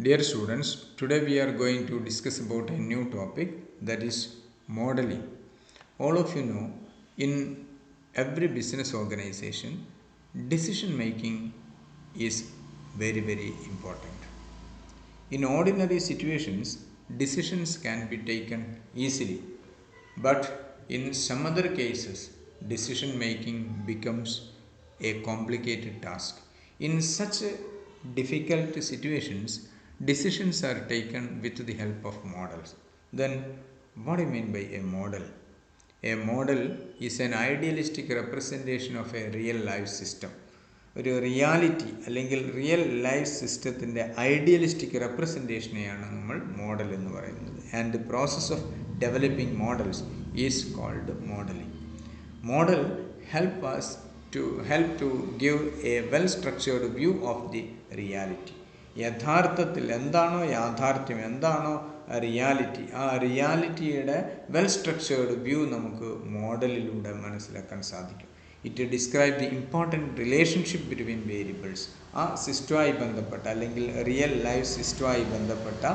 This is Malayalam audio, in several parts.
Dear students, today we are going to discuss about a new topic, that is modeling. All of you know, in every business organization, decision making is very important. In ordinary situations, decisions can be taken easily, but in some other cases, decision making becomes a complicated task. In such difficult situations, decisions are taken with the help of models. Then, what do you mean by a model? A model is an idealistic representation of a real life system. ഒരു റിയാലിറ്റി അല്ലെങ്കിൽ റിയൽ ലൈഫ് സിസ്റ്റത്തിൻ്റെ ഐഡിയലിസ്റ്റിക് റെപ്രസെൻറ്റേഷനെയാണ് നമ്മൾ മോഡൽ എന്ന് പറയുന്നത്. And the process of developing models is called modelling. Model help to give a well structured view of the reality. യഥാർത്ഥത്തിൽ എന്താണോ യാഥാർത്ഥ്യം, എന്താണോ റിയാലിറ്റി, ആ റിയാലിറ്റിയുടെ വെൽ സ്ട്രക്ചേർഡ് വ്യൂ നമുക്ക് മോഡലിലൂടെ മനസ്സിലാക്കാൻ സാധിക്കും. It describe the important relationship between variables. ആ സിസ്റ്റവുമായി ബന്ധപ്പെട്ട അല്ലെങ്കിൽ റിയൽ ലൈഫ് സിസ്റ്റവുമായി ബന്ധപ്പെട്ട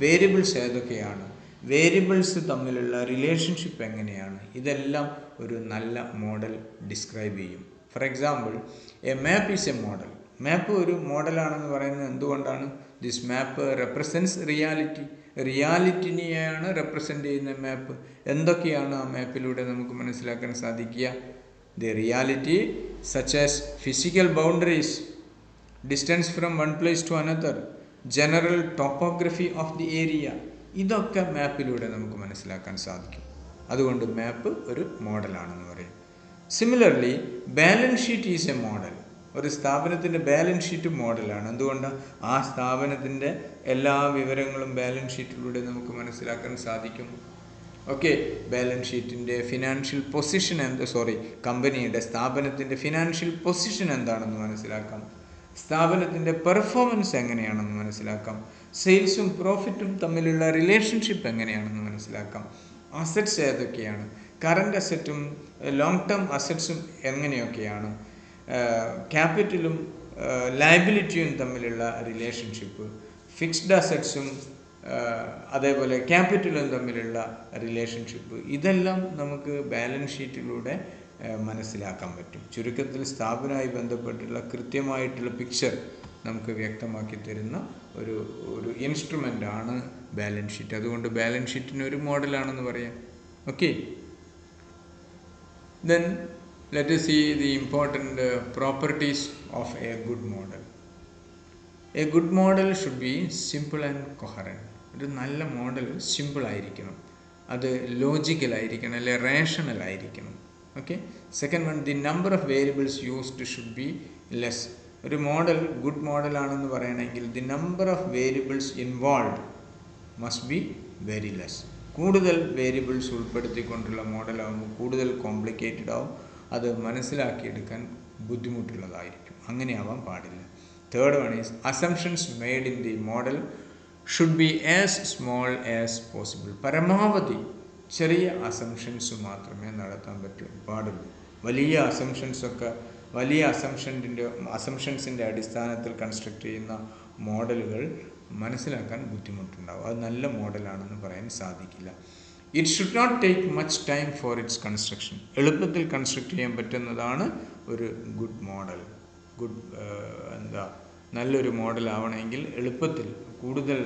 വേരിയബിൾസ് ഏതൊക്കെയാണ്, വേരിയബിൾസ് തമ്മിലുള്ള റിലേഷൻഷിപ്പ് എങ്ങനെയാണ്, ഇതെല്ലാം ഒരു നല്ല മോഡൽ ഡിസ്ക്രൈബ് ചെയ്യും. For example, a map is a model. Map ഒരു മോഡലാണെന്ന് പറയുന്നത് എന്തുകൊണ്ടാണ്? This map represents reality. റിയാലിറ്റിനെയാണ് റെപ്രസെൻ്റ് ചെയ്യുന്ന മാപ്പ്. എന്തൊക്കെയാണ് ആ മാപ്പിലൂടെ നമുക്ക് മനസ്സിലാക്കാൻ സാധിക്കുക? The reality such as physical boundaries, distance from one place to another, general topography of the area, ഇതൊക്കെ മാപ്പിലൂടെ നമുക്ക് മനസ്സിലാക്കാൻ സാധിക്കും. അതുകൊണ്ട് മാപ്പ് ഒരു മോഡലാണെന്ന് പറയും. Similarly, balance sheet is a model. ഒരു സ്ഥാപനത്തിൻ്റെ ബാലൻസ് ഷീറ്റ് മോഡലാണ്. എന്തുകൊണ്ട്? ആ സ്ഥാപനത്തിൻ്റെ എല്ലാ വിവരങ്ങളും ബാലൻസ് ഷീറ്റിലൂടെ നമുക്ക് മനസ്സിലാക്കാൻ സാധിക്കും. ഓക്കെ, ബാലൻസ് ഷീറ്റിൻ്റെ ഫിനാൻഷ്യൽ പൊസിഷൻ കമ്പനിയുടെ സ്ഥാപനത്തിൻ്റെ ഫിനാൻഷ്യൽ പൊസിഷൻ എന്താണെന്ന് മനസ്സിലാക്കാം. സ്ഥാപനത്തിൻ്റെ പെർഫോമൻസ് എങ്ങനെയാണെന്ന് മനസ്സിലാക്കാം. സെയിൽസും പ്രോഫിറ്റും തമ്മിലുള്ള റിലേഷൻഷിപ്പ് എങ്ങനെയാണെന്ന് മനസ്സിലാക്കാം. അസറ്റ്സ് ഏതൊക്കെയാണ്, കറണ്ട് അസറ്റും ലോങ് ടേം അസറ്റ്സും എങ്ങനെയൊക്കെയാണ്, ക്യാപിറ്റലും ലയബിലിറ്റിയും തമ്മിലുള്ള റിലേഷൻഷിപ്പ്, ഫിക്സ്ഡ് അസറ്റ്സും അതേപോലെ ക്യാപിറ്റലും തമ്മിലുള്ള റിലേഷൻഷിപ്പ്, ഇതെല്ലാം നമുക്ക് ബാലൻസ് ഷീറ്റിലൂടെ മനസ്സിലാക്കാൻ പറ്റും. ചുരുക്കത്തിൽ സ്ഥാപനവുമായി ബന്ധപ്പെട്ടുള്ള കൃത്യമായിട്ടുള്ള പിക്ചർ നമുക്ക് വ്യക്തമാക്കി തരുന്ന ഒരു ഇൻസ്ട്രുമെൻ്റാണ് ബാലൻസ് ഷീറ്റ്. അതുകൊണ്ട് ബാലൻസ് ഷീറ്റിന് ഒരു മോഡലാണെന്ന് പറയാം. Okay, then let us see the important properties of a good model. A good model should be simple and coherent. ഒരു നല്ല മോഡൽ സിമ്പിൾ ആയിരിക്കണം, അത് ലോജിക്കൽ ആയിരിക്കണം, അല്ലെ റേഷണൽ ആയിരിക്കണം. Okay, second one, the number of variables used should be less. ഒരു മോഡൽ ഗുഡ് മോഡലാണെന്ന് പറയണമെങ്കിൽ the number of variables involve must be very less. കൂടുതൽ വേരിയബിൾസ് ഉൾപ്പെടുത്തിക്കൊണ്ടുള്ള മോഡലാകുമ്പോൾ കൂടുതൽ കോംപ്ലിക്കേറ്റഡ് ആവും, അത് മനസ്സിലാക്കിയെടുക്കാൻ ബുദ്ധിമുട്ടുള്ളതായിരിക്കും. അങ്ങനെ ആവാൻ പാടില്ല. Third one is assumptions made in the model should B as small as possible. പരമാവധി ചെറിയ അസംഷൻസ് മാത്രമേ നടത്താൻ പാടുള്ളൂ. വലിയ അസംഷൻസിൻ്റെ അടിസ്ഥാനത്തിൽ കൺസ്ട്രക്ട് ചെയ്യുന്ന മോഡലുകൾ മനസ്സിലാക്കാൻ ബുദ്ധിമുട്ടുണ്ടാവും. അത് നല്ല മോഡലാണെന്ന് പറയാൻ സാധിക്കില്ല. It should not take much time for its construction. എളുപ്പത്തിൽ കൺസ്ട്രക്ട് ചെയ്യാൻ പറ്റുന്നതാണ് ഒരു ഗുഡ് മോഡൽ. നല്ലൊരു മോഡലാവണമെങ്കിൽ എളുപ്പത്തിൽ, കൂടുതൽ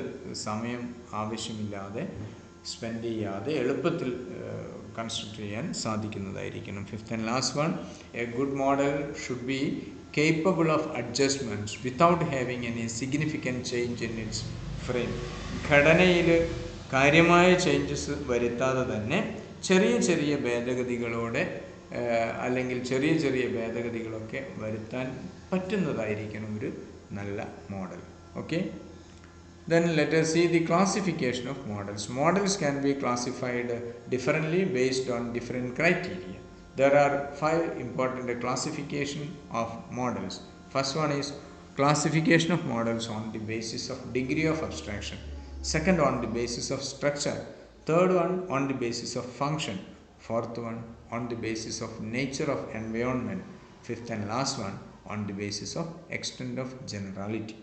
സമയം ആവശ്യമില്ലാതെ, സ്പെൻഡ് ചെയ്യാതെ എളുപ്പത്തിൽ കൺസ്ട്രക്ട് ചെയ്യാൻ സാധിക്കുന്നതായിരിക്കണം. Fifth and last one, a good model should be capable of adjustments without having any significant change in its frame. ഘടനയിൽ കാര്യമായ ചേഞ്ചസ് വരുത്താതെ തന്നെ ചെറിയ ഭേദഗതികളോടെ അല്ലെങ്കിൽ ചെറിയ ഭേദഗതികളൊക്കെ വരുത്താൻ പറ്റുന്നതായിരിക്കണം ഒരു നല്ല model. Okay, then let us see the classification of models. Models can be classified differently based on different criteria. There are 5 important classification of models. First one is classification of models on the basis of degree of abstraction. Second, on the basis of structure. Third one, on the basis of function. Fourth one, on the basis of nature of environment. Fifth and last one, on the basis of extent of generality.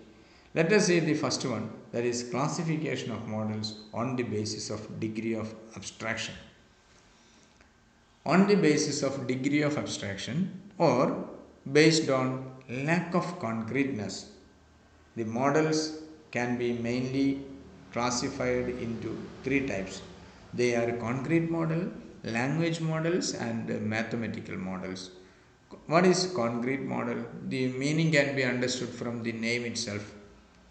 Let us see the first one, that is classification of models on the basis of degree of abstraction. On the basis of degree of abstraction or based on lack of concreteness, the models can be mainly classified into three types. They are concrete model, language models, and mathematical models. What is concrete model? The meaning can be understood from the name itself.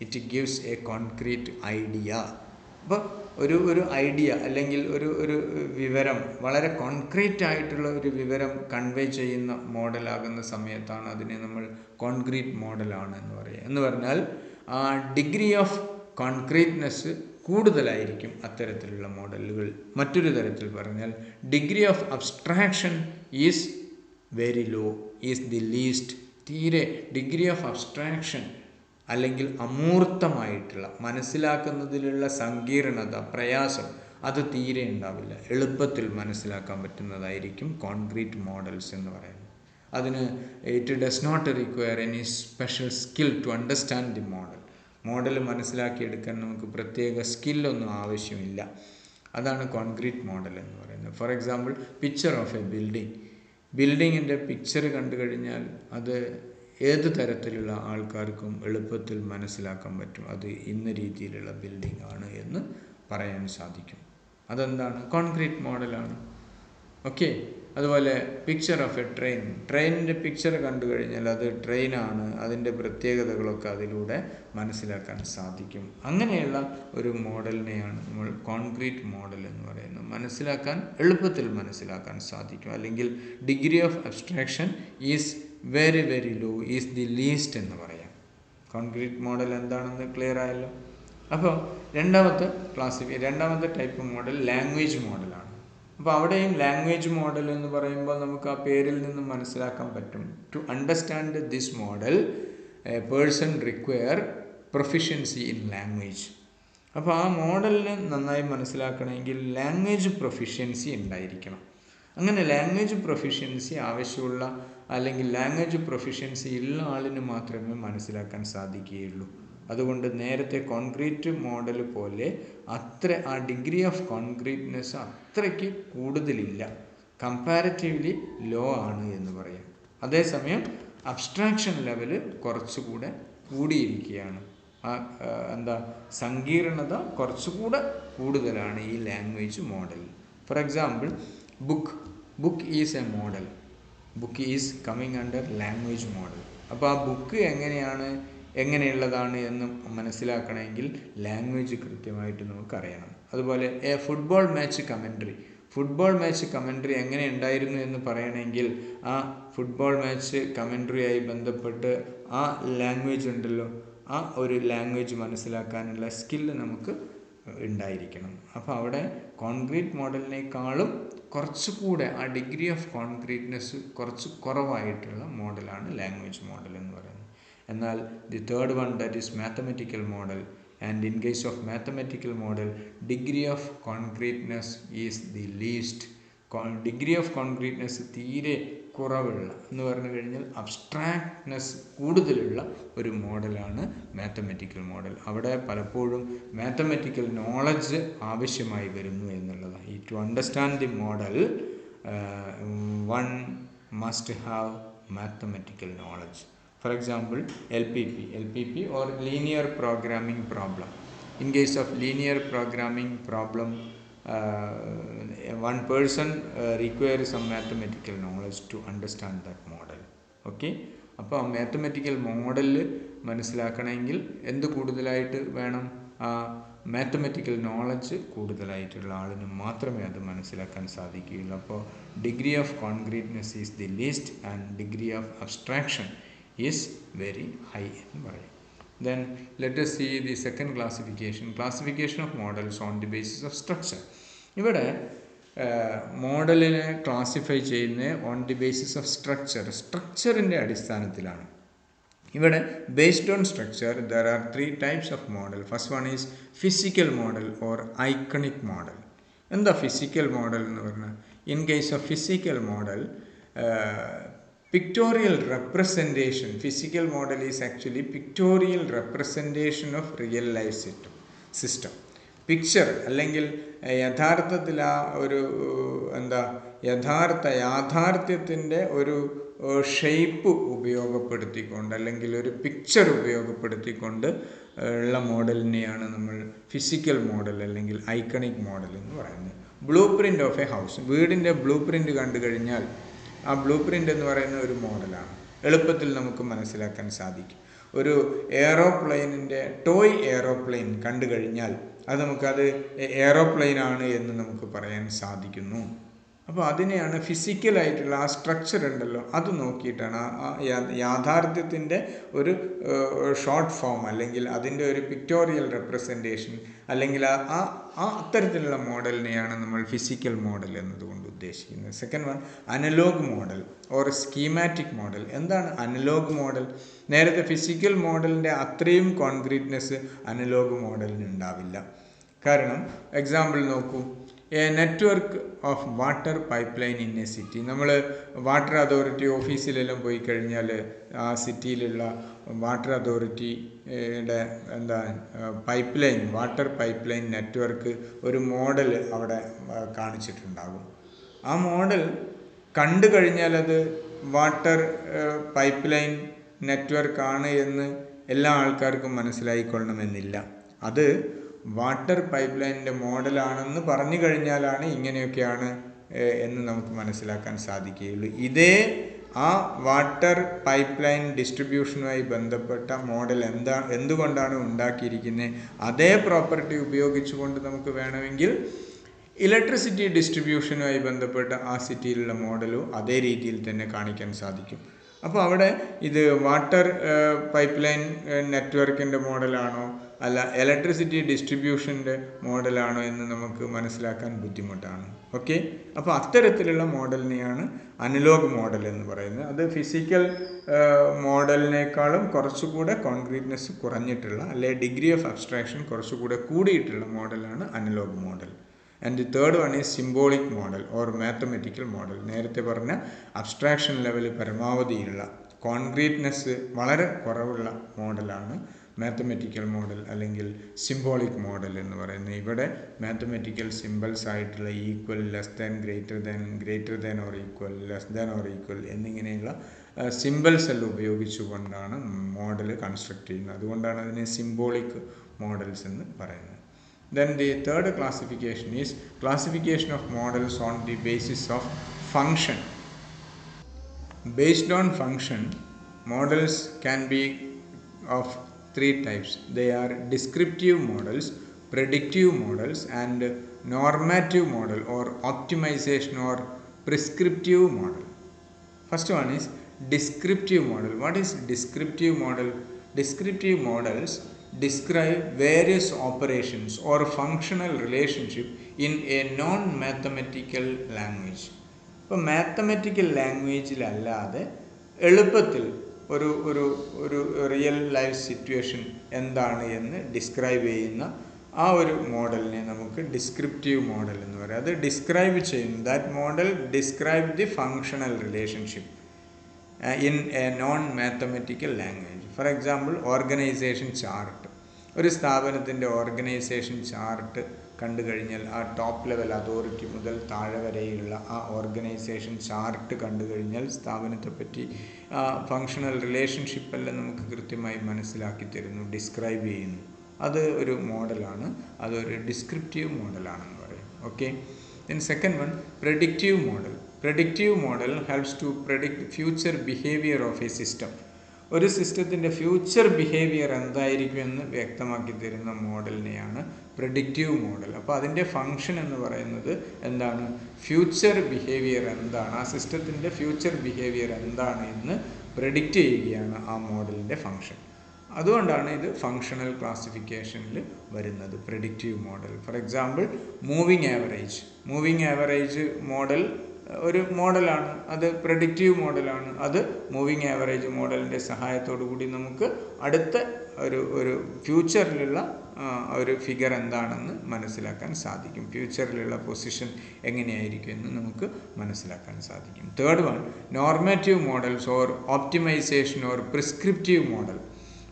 It gives a concrete idea. അപ്പോൾ ഒരു ഐഡിയ അല്ലെങ്കിൽ ഒരു വിവരം വളരെ കോൺക്രീറ്റ് ആയിട്ടുള്ള ഒരു വിവരം കൺവേ ചെയ്യുന്ന മോഡലാകുന്ന സമയത്താണ് അതിനെ നമ്മൾ കോൺക്രീറ്റ് മോഡലാണ് എന്ന് പറയുക. എന്ന് പറഞ്ഞാൽ ആ ഡിഗ്രി ഓഫ് കോൺക്രീറ്റ്നെസ് കൂടുതലായിരിക്കും അത്തരത്തിലുള്ള മോഡലുകൾ. മറ്റൊരു തരത്തിൽ പറഞ്ഞാൽ degree of abstraction is very low, is the least. തീരെ ഡിഗ്രി ഓഫ് അബ്സ്ട്രാക്ഷൻ അല്ലെങ്കിൽ അമൂർത്തമായിട്ടുള്ള മനസ്സിലാക്കുന്നതിലുള്ള സങ്കീർണത, പ്രയാസം അത് തീരെ ഉണ്ടാവില്ല. എളുപ്പത്തിൽ മനസ്സിലാക്കാൻ പറ്റുന്നതായിരിക്കും കോൺക്രീറ്റ് മോഡൽസ് എന്ന് പറയുന്നത്. അതിന് it does not require any special skill to understand the model. Model മനസ്സിലാക്കിയെടുക്കാൻ നമുക്ക് പ്രത്യേക സ്കില്ലൊന്നും ആവശ്യമില്ല. അതാണ് കോൺക്രീറ്റ് മോഡൽ എന്ന് പറയുന്നത്. For example, picture of a ബിൽഡിങ്ങിൻ്റെ പിക്ചർ കണ്ടു കഴിഞ്ഞാൽ അത് ഏത് തരത്തിലുള്ള ആൾക്കാർക്കും എളുപ്പത്തിൽ മനസ്സിലാക്കാൻ പറ്റും. അത് ഇന്ന രീതിയിലുള്ള ബിൽഡിംഗ് ആണ് എന്ന് പറയാൻ സാധിക്കും. അതെന്താണ്? കോൺക്രീറ്റ് മോഡലാണ്. ഓക്കെ. അതുപോലെ പിക്ചർ ഓഫ് എ ട്രെയിനിൻ്റെ പിക്ചർ കണ്ടു കഴിഞ്ഞാൽ അത് ട്രെയിനാണ്, അതിൻ്റെ പ്രത്യേകതകളൊക്കെ അതിലൂടെ മനസ്സിലാക്കാൻ സാധിക്കും. അങ്ങനെയുള്ള ഒരു മോഡലിനെയാണ് നമ്മൾ കോൺക്രീറ്റ് മോഡൽ എന്ന് പറയുന്നത്. എളുപ്പത്തിൽ മനസ്സിലാക്കാൻ സാധിക്കും. അല്ലെങ്കിൽ degree of abstraction is very very low, is the least എന്ന് പറയാം. കോൺക്രീറ്റ് മോഡൽ എന്താണെന്ന് ക്ലിയർ ആയല്ലോ. അപ്പോൾ രണ്ടാമത്തെ ടൈപ്പ് മോഡൽ ലാംഗ്വേജ് മോഡലാണ്. അപ്പോൾ അവിടെയും ലാംഗ്വേജ് മോഡൽ എന്ന് പറയുമ്പോൾ നമുക്ക് ആ പേരിൽ നിന്ന് മനസ്സിലാക്കാൻ പറ്റും. To understand this model a person require proficiency in language. അപ്പോൾ ആ മോഡലിനെ നന്നായി മനസ്സിലാക്കണമെങ്കിൽ ലാംഗ്വേജ് പ്രൊഫിഷ്യൻസി ഉണ്ടായിരിക്കണം. അങ്ങനെ ലാംഗ്വേജ് പ്രൊഫിഷ്യൻസി ആവശ്യമുള്ള അല്ലെങ്കിൽ ലാംഗ്വേജ് പ്രൊഫിഷ്യൻസി ഉള്ള ആളിന് മാത്രമേ മനസ്സിലാക്കാൻ സാധിക്കുകയുള്ളൂ. അതുകൊണ്ട് നേരത്തെ കോൺക്രീറ്റ് മോഡൽ പോലെ ആ ഡിഗ്രി ഓഫ് കോൺക്രീറ്റ്നെസ് അത്രയ്ക്ക് കൂടുതലില്ല, കമ്പാരിറ്റീവ്ലി ലോ ആണ് എന്ന് പറയാം. അതേസമയം അബ്സ്ട്രാക്ഷൻ ലെവൽ കുറച്ചുകൂടെ കൂടിയിരിക്കുകയാണ്. സങ്കീർണത കുറച്ചുകൂടെ കൂടുതലാണ് ഈ language model. For example, book is a model. Book is coming under language model. അപ്പോൾ ആ ബുക്ക് എങ്ങനെയുള്ളതാണ് എന്ന് മനസ്സിലാക്കണമെങ്കിൽ ലാംഗ്വേജ് കൃത്യമായിട്ട് നമുക്കറിയണം. അതുപോലെ ഫുട്ബോൾ മാച്ച് കമൻട്രി എങ്ങനെ ഉണ്ടായിരുന്നു എന്ന് പറയണമെങ്കിൽ ആ ഫുട്ബോൾ മാച്ച് കമൻട്രിയായി ബന്ധപ്പെട്ട് ആ ലാംഗ്വേജ് ഉണ്ടല്ലോ, ആ ഒരു ലാംഗ്വേജ് മനസ്സിലാക്കാനുള്ള സ്കില്ല് നമുക്ക് ഉണ്ടായിരിക്കണം. അപ്പോൾ അവിടെ കോൺക്രീറ്റ് മോഡലിനേക്കാളും കുറച്ചുകൂടെ ആ ഡിഗ്രി ഓഫ് കോൺക്രീറ്റ്നെസ് കുറച്ച് കുറവായിട്ടുള്ള മോഡലാണ് ലാംഗ്വേജ് മോഡൽ എന്ന് പറയുന്നത്. എന്നാൽ the third one, that is mathematical model. And in case of mathematical model, degree of concreteness is the least. Degree of concreteness തീരെ കുറവുള്ള എന്ന് പറഞ്ഞു കഴിഞ്ഞാൽ അബ്സ്ട്രാക്ട്നെസ് കൂടുതലുള്ള ഒരു മോഡലാണ് മാത്തമെറ്റിക്കൽ മോഡൽ. അവിടെ പലപ്പോഴും മാത്തമെറ്റിക്കൽ നോളജ് ആവശ്യമായി വരുന്നു എന്നുള്ളതാണ്. To understand the model one must have mathematical knowledge. For example, LPP or linear programming problem. In case of linear programming problem, one person requires some mathematical knowledge to understand that model. Okay, അപ്പോൾ ആ മാത്തമെറ്റിക്കൽ മോഡൽ മനസ്സിലാക്കണമെങ്കിൽ എന്ത് കൂടുതലായിട്ട് വേണം? ആ മാത്തമെറ്റിക്കൽ നോളജ് കൂടുതലായിട്ടുള്ള ആളിന് മാത്രമേ അത് മനസ്സിലാക്കാൻ സാധിക്കുകയുള്ളൂ. അപ്പോൾ degree of concreteness is the least and degree of abstraction is very high എന്ന് പറയും. Then let us see the second classification of models on the basis of structure. ഇവിടെ മോഡലിനെ ക്ലാസിഫൈ ചെയ്യുന്നത് ഓൺ ദി ബേസിസ് ഓഫ് സ്ട്രക്ചറിൻ്റെ അടിസ്ഥാനത്തിലാണ്. ഇവിടെ based on structure there are three types of model. First one is physical model or iconic model. എന്താ ഫിസിക്കൽ മോഡൽ എന്ന് പറഞ്ഞാൽ? In case of physical model, Pictorial representation. Physical model is actually pictorial representation of real life system. Picture അല്ലെങ്കിൽ യഥാർത്ഥത്തിൽ ആ ഒരു യാഥാർത്ഥ്യത്തിൻ്റെ ഒരു ഷേപ്പ് ഉപയോഗപ്പെടുത്തിക്കൊണ്ട് അല്ലെങ്കിൽ ഒരു പിക്ചർ ഉപയോഗപ്പെടുത്തിക്കൊണ്ട് ഉള്ള മോഡലിനെയാണ് നമ്മൾ ഫിസിക്കൽ മോഡൽ അല്ലെങ്കിൽ ഐക്കണിക് മോഡൽ എന്ന് പറയുന്നത്. Blue print of A house. വീടിൻ്റെ ബ്ലൂ പ്രിൻ്റ് കണ്ടു കഴിഞ്ഞാൽ ആ ബ്ലൂ പ്രിൻ്റ് എന്ന് പറയുന്ന ഒരു മോഡലാണ്, എളുപ്പത്തിൽ നമുക്ക് മനസ്സിലാക്കാൻ സാധിക്കും. ഒരു എയറോപ്ലെയിനിൻ്റെ ടോയ് എയറോപ്ലെയിൻ കണ്ടു കഴിഞ്ഞാൽ നമുക്കത് എയറോപ്ലെയിനാണ് എന്ന് നമുക്ക് പറയാൻ സാധിക്കുന്നു. അപ്പോൾ അതിനെയാണ് ഫിസിക്കലായിട്ടുള്ള ആ സ്ട്രക്ചർ ഉണ്ടല്ലോ അത് നോക്കിയിട്ടാണ് ആ യാഥാർത്ഥ്യത്തിൻ്റെ ഒരു ഷോർട്ട് ഫോം അല്ലെങ്കിൽ അതിൻ്റെ ഒരു പിക്ടോറിയൽ റെപ്രസെൻറ്റേഷൻ അല്ലെങ്കിൽ അത്തരത്തിലുള്ള മോഡലിനെയാണ് നമ്മൾ ഫിസിക്കൽ മോഡൽ എന്നതുകൊണ്ട് ഉദ്ദേശിക്കുന്നത്. Second one, analogue model or schematic model. എന്താണ് അനലോഗ് മോഡൽ? നേരത്തെ ഫിസിക്കൽ മോഡലിൻ്റെ അത്രയും കോൺക്രീറ്റ്നെസ് അനലോഗ് മോഡലിന് ഉണ്ടാവില്ല. കാരണം എക്സാമ്പിൾ നോക്കൂ, a network of water pipe line in a city. നമ്മൾ വാട്ടർ അതോറിറ്റി ഓഫീസിലെല്ലാം പോയി കഴിഞ്ഞാൽ ആ സിറ്റിയിലുള്ള വാട്ടർ അതോറിറ്റിയുടെ pipe line, water pipe line network ഒരു മോഡൽ അവിടെ കാണിച്ചിട്ടുണ്ടാകും. ആ മോഡൽ കണ്ടു കഴിഞ്ഞാൽ അത് വാട്ടർ പൈപ്പ് ലൈൻ നെറ്റ്വർക്കാണ് എന്ന് എല്ലാ ആൾക്കാർക്കും മനസ്സിലായിക്കൊള്ളണമെന്നില്ല. അത് വാട്ടർ പൈപ്പ് ലൈനിൻ്റെ മോഡലാണെന്ന് പറഞ്ഞു കഴിഞ്ഞാലാണ് ഇങ്ങനെയൊക്കെയാണ് എന്ന് നമുക്ക് മനസ്സിലാക്കാൻ സാധിക്കുകയുള്ളൂ. ഇതേ ആ വാട്ടർ പൈപ്പ് ലൈൻ ഡിസ്ട്രിബ്യൂഷനുമായി ബന്ധപ്പെട്ട മോഡൽ എന്തുകൊണ്ടാണ് ഉണ്ടാക്കിയിരിക്കുന്നത്, അതേ പ്രോപ്പർട്ടി ഉപയോഗിച്ചുകൊണ്ട് നമുക്ക് വേണമെങ്കിൽ ഇലക്ട്രിസിറ്റി ഡിസ്ട്രിബ്യൂഷനുമായി ബന്ധപ്പെട്ട ആ സിറ്റിയിലുള്ള മോഡലും അതേ രീതിയിൽ തന്നെ കാണിക്കാൻ സാധിക്കും. അപ്പോൾ അവിടെ ഇത് വാട്ടർ പൈപ്പ് ലൈൻ നെറ്റ്വർക്കിൻ്റെ മോഡലാണോ അല്ല ഇലക്ട്രിസിറ്റി ഡിസ്ട്രിബ്യൂഷൻ്റെ മോഡലാണോ എന്ന് നമുക്ക് മനസ്സിലാക്കാൻ ബുദ്ധിമുട്ടാണ്. ഓക്കെ, അപ്പോൾ അത്തരത്തിലുള്ള മോഡലിനെയാണ് അനലോഗ് മോഡൽ എന്ന് പറയുന്നത്. അത് ഫിസിക്കൽ മോഡലിനേക്കാളും കുറച്ചുകൂടെ കോൺക്രീറ്റ്നെസ് കുറഞ്ഞിട്ടുള്ള അല്ലെ ഡിഗ്രി ഓഫ് അബ്സ്ട്രാക്ഷൻ കുറച്ചുകൂടെ കൂടിയിട്ടുള്ള മോഡലാണ് analogue model. And the third one is symbolic model or mathematical model. നേരത്തെ പറഞ്ഞ അബ്സ്ട്രാക്ഷൻ ലെവൽ പരമാവധിയുള്ള കോൺക്രീറ്റ്നെസ് വളരെ കുറവുള്ള മോഡലാണ് മാത്തമെറ്റിക്കൽ മോഡൽ അല്ലെങ്കിൽ സിംബോളിക് മോഡൽ എന്ന് പറയുന്നത്. ഇവിടെ മാത്തമെറ്റിക്കൽ സിമ്പിൾസ് ആയിട്ടുള്ള equal, less than, greater than or equal, less than or equal എന്നിങ്ങനെയുള്ള സിമ്പിൾസ് എല്ലാം ഉപയോഗിച്ചുകൊണ്ടാണ് മോഡൽ കൺസ്ട്രക്ട് ചെയ്യുന്നത്. അതുകൊണ്ടാണ് അതിനെ സിംബോളിക് മോഡൽസ് എന്ന് പറയുന്നത്. Then the third classification is classification of models on the basis of function. Based on function, models can be of three types. They are descriptive models, predictive models, and normative model or optimization or prescriptive model. First one is descriptive model. What is descriptive model? Descriptive models describe various operations or functional relationship in a non-mathematical language. ഇപ്പോൾ മാത്തമെറ്റിക്കൽ ലാംഗ്വേജിലല്ലാതെ എളുപ്പത്തിൽ ഒരു റിയൽ ലൈഫ് സിറ്റുവേഷൻ എന്താണ് എന്ന് ഡിസ്ക്രൈബ് ചെയ്യുന്ന ആ ഒരു മോഡലിനെ നമുക്ക് ഡിസ്ക്രിപ്റ്റീവ് മോഡൽ എന്ന് പറയാം. അത് ഡിസ്ക്രൈബ് ചെയ്യുന്നു, that model describe the functional relationship in a non-mathematical language. For example, organization chart. ഒരു സ്ഥാപനത്തിൻ്റെ ഓർഗനൈസേഷൻ ചാർട്ട് കണ്ടു കഴിഞ്ഞാൽ ആ ടോപ്പ് ലെവൽ അതോറിറ്റി മുതൽ താഴെ വരെയുള്ള ആ ഓർഗനൈസേഷൻ ചാർട്ട് കണ്ടു കഴിഞ്ഞാൽ സ്ഥാപനത്തെപ്പറ്റി ഫങ്ഷണൽ റിലേഷൻഷിപ്പെല്ലാം നമുക്ക് കൃത്യമായി മനസ്സിലാക്കി തരുന്നു, ഡിസ്ക്രൈബ് ചെയ്യുന്നു. അത് ഒരു മോഡലാണ്, അതൊരു ഡിസ്ക്രിപ്റ്റീവ് മോഡലാണെന്ന് പറയും. Okay, then second one, predictive model. Predictive model helps to predict future behavior of a system. ഒരു സിസ്റ്റത്തിൻ്റെ ഫ്യൂച്ചർ ബിഹേവിയർ എന്തായിരിക്കുമെന്ന് വ്യക്തമാക്കി തരുന്ന മോഡലിനെയാണ് പ്രെഡിക്റ്റീവ് മോഡൽ. അപ്പോൾ അതിൻ്റെ ഫങ്ഷൻ എന്ന് പറയുന്നത് എന്താണ്, ഫ്യൂച്ചർ ബിഹേവിയർ എന്താണ്, ആ സിസ്റ്റത്തിൻ്റെ ഫ്യൂച്ചർ ബിഹേവിയർ എന്താണ് എന്ന് പ്രെഡിക്റ്റ് ചെയ്യുകയാണ് ആ മോഡലിൻ്റെ ഫങ്ഷൻ. അതുകൊണ്ടാണ് ഇത് ഫങ്ഷണൽ ക്ലാസിഫിക്കേഷനിൽ വരുന്നത്, predictive model. For example, moving average model ഒരു മോഡലാണ്, അത് പ്രെഡിക്റ്റീവ് മോഡലാണ്. അത് മൂവിങ് ആവറേജ് മോഡലിൻ്റെ സഹായത്തോടു കൂടി നമുക്ക് അടുത്ത ഒരു ഫ്യൂച്ചറിലുള്ള ഒരു ഫിഗർ എന്താണെന്ന് മനസ്സിലാക്കാൻ സാധിക്കും. ഫ്യൂച്ചറിലുള്ള പൊസിഷൻ എങ്ങനെയായിരിക്കും എന്ന് നമുക്ക് മനസ്സിലാക്കാൻ സാധിക്കും. Third one, normative models or optimisation or prescriptive model.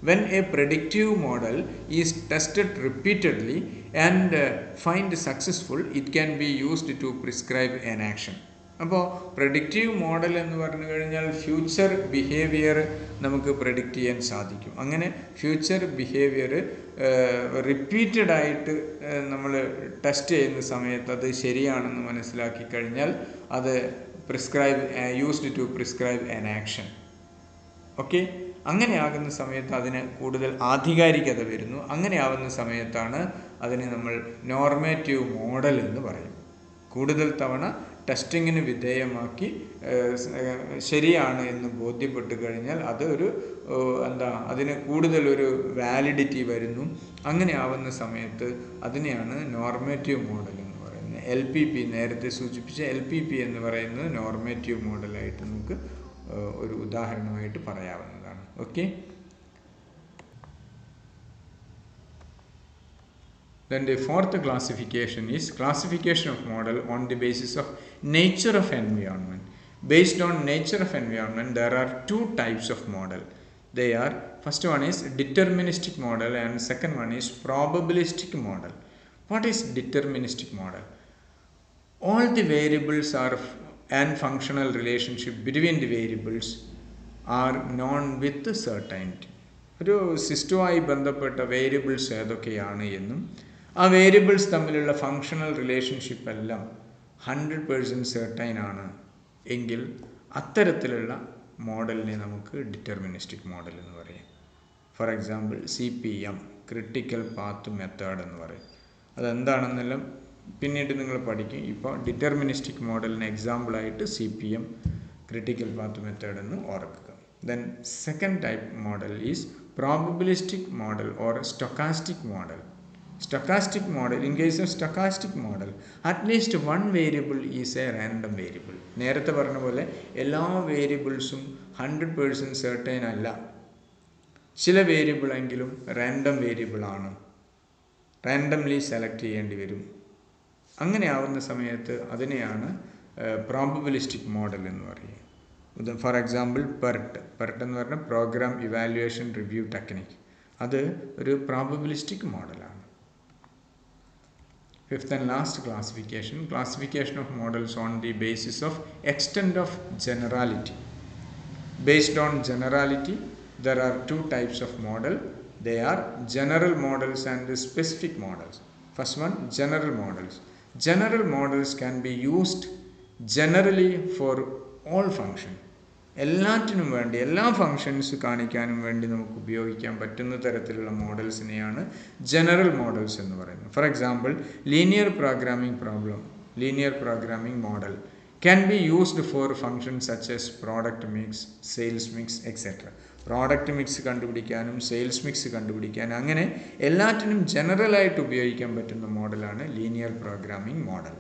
When a predictive model is tested repeatedly and find successful, it can be used to prescribe an action. അപ്പോൾ പ്രഡിക്റ്റീവ് മോഡൽ എന്ന് പറഞ്ഞു കഴിഞ്ഞാൽ ഫ്യൂച്ചർ ബിഹേവിയർ നമുക്ക് പ്രഡിക്റ്റ് ചെയ്യാൻ സാധിക്കും. അങ്ങനെ ഫ്യൂച്ചർ ബിഹേവിയർ റിപ്പീറ്റഡ് ആയിട്ട് നമ്മൾ ടെസ്റ്റ് ചെയ്യുന്ന സമയത്ത് അത് ശരിയാണെന്ന് മനസ്സിലാക്കി കഴിഞ്ഞാൽ അത് used to prescribe an action. Okay, അങ്ങനെയാകുന്ന സമയത്ത് അതിന് കൂടുതൽ ആധികാരികത വരുന്നു. അങ്ങനെയാവുന്ന സമയത്താണ് അതിനെ നമ്മൾ നോർമേറ്റീവ് മോഡൽ എന്ന് പറയും. കൂടുതൽ തവണ ടെസ്റ്റിങ്ങിന് വിധേയമാക്കി ശരിയാണ് എന്ന് ബോധ്യപ്പെട്ട് കഴിഞ്ഞാൽ അത് അതിന് കൂടുതലൊരു വാലിഡിറ്റി വരുന്നു. അങ്ങനെ ആവുന്ന സമയത്ത് അതിനെയാണ് നോർമേറ്റീവ് മോഡൽ എന്ന് പറയുന്നത്. LPP, നേരത്തെ സൂചിപ്പിച്ച LPP എന്ന് പറയുന്നത് നോർമേറ്റീവ് മോഡലായിട്ട് നമുക്ക് ഒരു ഉദാഹരണമായിട്ട് പറയാവുന്നതാണ്. Okay, then the fourth classification is classification of model on the basis of nature of environment. Based on nature of environment, there are two types of model. They are, first one is deterministic model and second one is probabilistic model. What is deterministic model? All the variables are and functional relationship between the variables are known with certainty. ഒരു സിസ്റ്റവുമായി ബന്ധപ്പെട്ട വേരിയബിൾസ് ഏതൊക്കെയാണ് എന്നും ആ വേരിയബിൾസ് തമ്മിലുള്ള ഫങ്ഷണൽ റിലേഷൻഷിപ്പ് എല്ലാം 100% സെർട്ടൈൻ ആണ് എങ്കിൽ അത്തരത്തിലുള്ള മോഡലിനെ നമുക്ക് ഡിറ്റർമിനിസ്റ്റിക് മോഡൽ എന്ന് പറയും. For example CPM, critical path method എന്ന് പറയും. അതെന്താണെന്നെല്ലാം പിന്നീട് നിങ്ങൾ പഠിക്കും. ഇപ്പോൾ ഡിറ്റർമിനിസ്റ്റിക് മോഡലിന് എക്സാമ്പിളായിട്ട് CPM, ക്രിട്ടിക്കൽ പാത്ത് മെത്തേഡ് എന്ന് ഓർക്കുക. Then second type model is probabilistic model or stochastic model. Stochastic model, in case of stochastic model, at least one variable is a random variable. നേരത്തെ പറഞ്ഞ പോലെ എല്ലാ വേരിയബിൾസും 100% സെർട്ടൈൻ അല്ല. ചില വേരിയബിൾ എങ്കിലും റാൻഡം വേരിയബിൾ ആണ്, റാൻഡംലി സെലക്ട് ചെയ്യേണ്ടി വരും. അങ്ങനെ ആവുന്ന സമയത്ത് അതിനെയാണ് പ്രോബബിലിസ്റ്റിക് മോഡൽ എന്ന് പറയുക. ഫോർ എക്സാമ്പിൾ PERT എന്ന് പറഞ്ഞാൽ പ്രോഗ്രാം ഇവാലുവേഷൻ റിവ്യൂ ടെക്നിക്. അത് ഒരു പ്രോബബിലിസ്റ്റിക് മോഡലാണ്. Fifth and last classification of models on the basis of extent of generality. Based on generality, there are two types of model. They are general models and specific models. First one, general models. General models can be used generally for all function. എല്ലാറ്റിനും വേണ്ടി, എല്ലാ ഫങ്ഷൻസ് കാണിക്കാനും വേണ്ടി നമുക്ക് ഉപയോഗിക്കാൻ പറ്റുന്ന തരത്തിലുള്ള മോഡൽസിനെയാണ് ജനറൽ മോഡൽസ് എന്ന് പറയുന്നത്. For example, linear programming model can be used for functions such as product mix, sales mix etcetera. Product mix കണ്ടുപിടിക്കാനും സെയിൽസ് മിക്സ് കണ്ടുപിടിക്കാനും അങ്ങനെ എല്ലാറ്റിനും ജനറലായിട്ട് ഉപയോഗിക്കാൻ പറ്റുന്ന മോഡലാണ് ലീനിയർ പ്രോഗ്രാമിംഗ് മോഡൽ.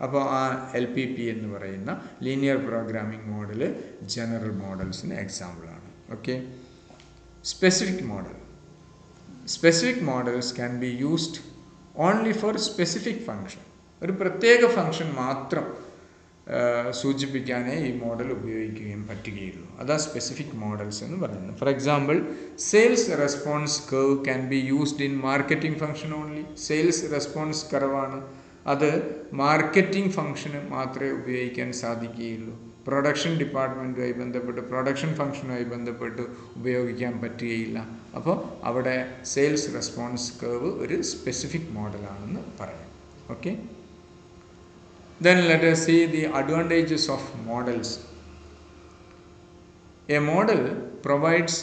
അപ്പോൾ ആ LPP എന്ന് പറയുന്ന ലീനിയർ പ്രോഗ്രാമിംഗ് മോഡൽ ജനറൽ മോഡൽസിന് എക്സാമ്പിളാണ്. Okay, specific models can be used only four specific function. ഒരു പ്രത്യേക ഫങ്ഷൻ മാത്രം സൂചിപ്പിക്കാനേ ഈ മോഡൽ ഉപയോഗിക്കുകയും പറ്റുകയുള്ളൂ. അതാ സ്പെസിഫിക് മോഡൽസ് എന്ന് പറയുന്നത്. For example, sales response curve can be used in marketing function only. Sales response കർവാണ്, അത് മാർക്കറ്റിംഗ് ഫങ്ഷന് മാത്രമേ ഉപയോഗിക്കാൻ സാധിക്കുകയുള്ളൂ. പ്രൊഡക്ഷൻ ഡിപ്പാർട്ട്മെൻറ്റുമായി ബന്ധപ്പെട്ട്, പ്രൊഡക്ഷൻ ഫങ്ഷനുമായി ബന്ധപ്പെട്ട് ഉപയോഗിക്കാൻ പറ്റുകയില്ല. അപ്പോൾ അവിടെ സെയിൽസ് റെസ്പോൺസ് കർവ് ഒരു സ്പെസിഫിക് മോഡലാണെന്ന് പറയാം. Okay, then let us see the advantages of models. A model provides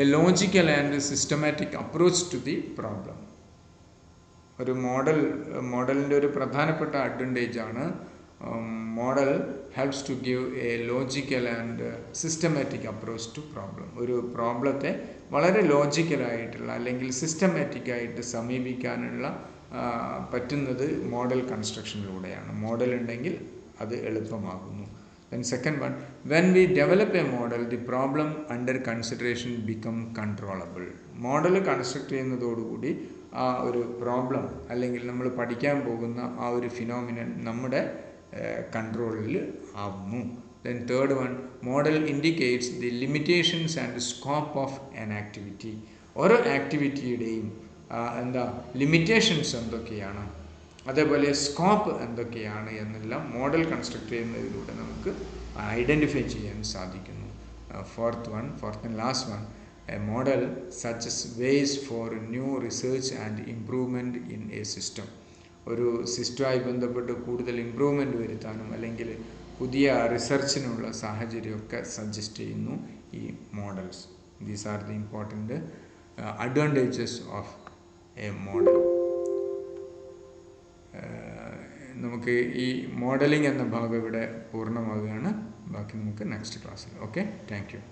a logical and systematic approach to the problem. ഒരു മോഡലിൻ്റെ ഒരു പ്രധാനപ്പെട്ട അഡ്വാൻറ്റേജ് ആണ് model helps to give a logical and systematic approach to problem. ഒരു പ്രോബ്ലത്തെ വളരെ ലോജിക്കലായിട്ടുള്ള അല്ലെങ്കിൽ സിസ്റ്റമാറ്റിക്കായിട്ട് സമീപിക്കാനുള്ള പറ്റുന്നത് മോഡൽ കൺസ്ട്രക്ഷനിലൂടെയാണ്. മോഡൽ ഉണ്ടെങ്കിൽ അത് എളുപ്പമാകുന്നു. Then second one, when we develop a model, the problem under consideration become controllable. Model construct ചെയ്യുന്നതോടുകൂടി ആ ഒരു പ്രോബ്ലം അല്ലെങ്കിൽ നമ്മൾ പഠിക്കാൻ പോകുന്ന ആ ഒരു ഫിനോമിനൻ നമ്മുടെ കൺട്രോളിൽ ആവുന്നു. Then third one, model indicates the limitations and scope of an activity. ഓരോ ആക്ടിവിറ്റിയുടെയും എന്താ ലിമിറ്റേഷൻസ് എന്തൊക്കെയാണ്, അതേപോലെ സ്കോപ്പ് എന്തൊക്കെയാണ് എന്നെല്ലാം മോഡൽ കൺസ്ട്രക്ട് ചെയ്യുന്നതിലൂടെ നമുക്ക് ഐഡൻറ്റിഫൈ ചെയ്യാൻ സാധിക്കുന്നു. Fourth and last one, a model സജസ് ways for new research and improvement in a system. ഒരു സിസ്റ്റമായി ബന്ധപ്പെട്ട് കൂടുതൽ ഇംപ്രൂവ്മെൻറ്റ് വരുത്താനും അല്ലെങ്കിൽ പുതിയ റിസർച്ചിനുള്ള സാഹചര്യമൊക്കെ സജസ്റ്റ് ചെയ്യുന്നു ഈ models. These are the important advantages of A model. നമുക്ക് ഈ മോഡലിംഗ് എന്ന ഭാഗം ഇവിടെ പൂർണ്ണമാവുകയാണ്. ബാക്കി നമുക്ക് നെക്സ്റ്റ് ക്ലാസ്സിൽ. Okay, thank you.